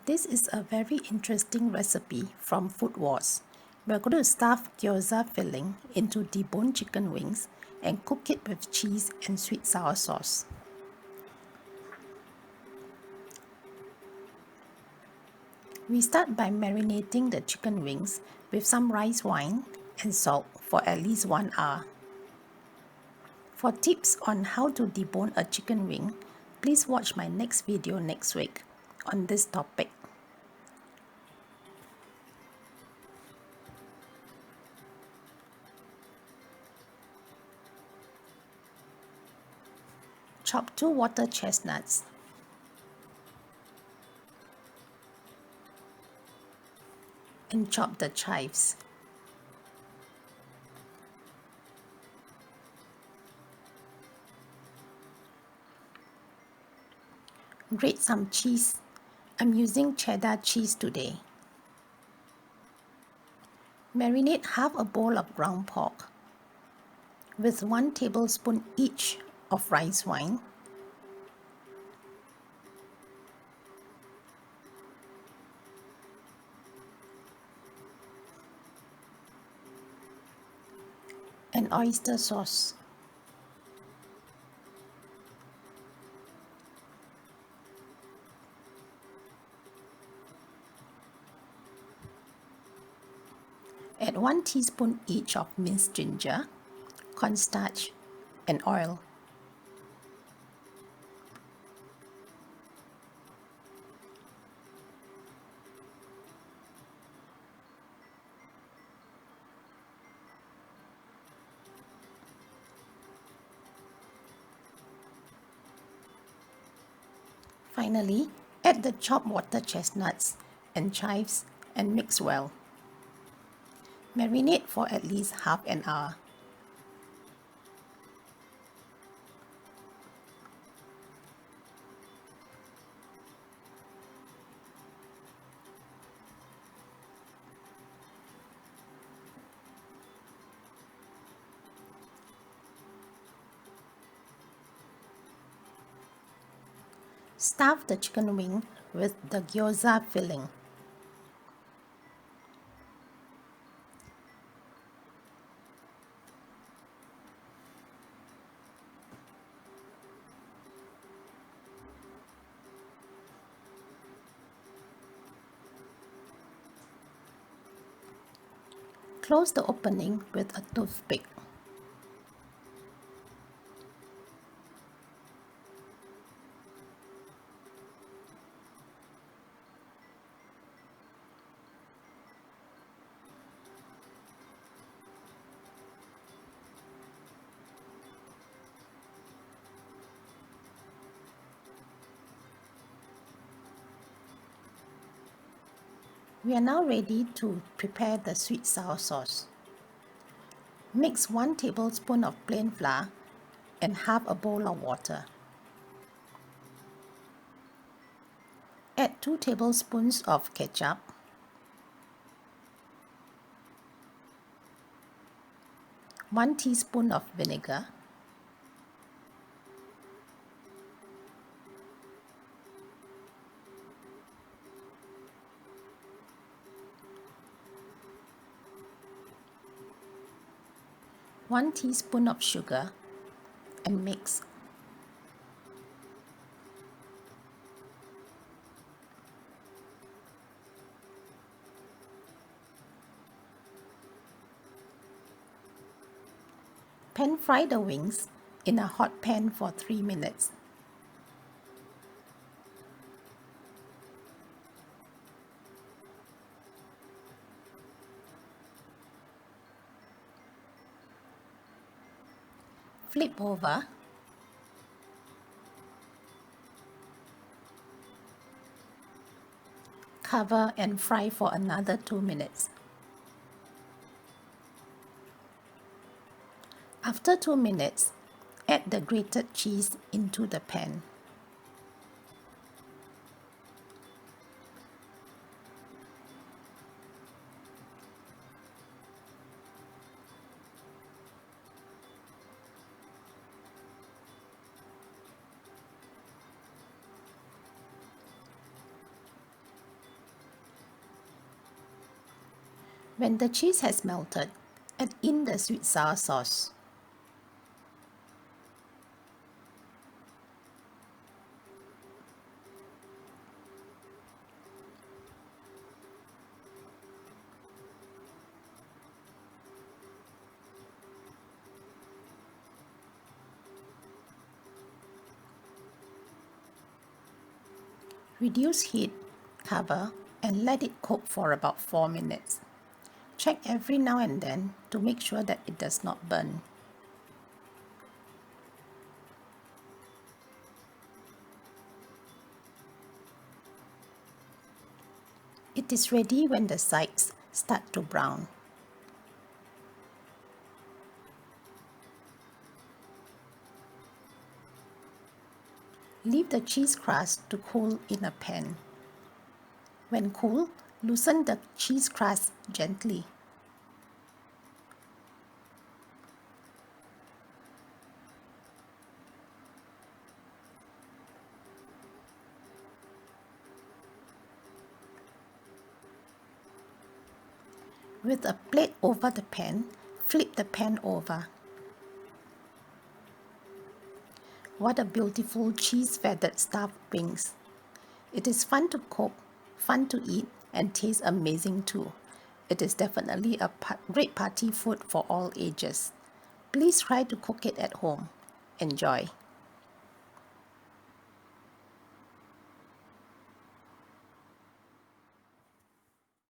This is a very interesting recipe from Food Wars. We're going to stuff gyoza filling into deboned chicken wings and cook it with cheese and sweet sour sauce. We start by marinating the chicken wings with some rice wine and salt for at least 1 hour. For tips on how to debone a chicken wing, please watch my next video next week on this topic. Chop 2 water chestnuts. And chop the chives. Grate some cheese. I'm using cheddar cheese today. Marinate half a bowl of ground pork with 1 tablespoon each of rice wine, and oyster sauce. Add 1 teaspoon each of minced ginger, cornstarch, and oil. Finally, add the chopped water chestnuts and chives and mix well. Marinate for at least half an hour. Stuff the chicken wing with the gyoza filling. Close the opening with a toothpick. We are now ready to prepare the sweet sour sauce. Mix 1 tablespoon of plain flour and half a bowl of water. Add 2 tablespoons of ketchup, 1 teaspoon of vinegar, one teaspoon of sugar, and mix. Pan fry the wings in a hot pan for 3 minutes. Flip over. Cover and fry for another 2 minutes. After 2 minutes, add the grated cheese into the pan. When the cheese has melted, add in the sweet sour sauce. Reduce heat, cover, and let it cook for about 4 minutes. Check every now and then to make sure that it does not burn. It is ready when the sides start to brown. Leave the cheese crust to cool in a pan. When cool, loosen the cheese crust gently. With a plate over the pan, flip the pan over. What a beautiful cheese-feathered stuffed wings! It is fun to cook, fun to eat, and tastes amazing too. It is definitely a great party food for all ages. Please try to cook it at home. Enjoy!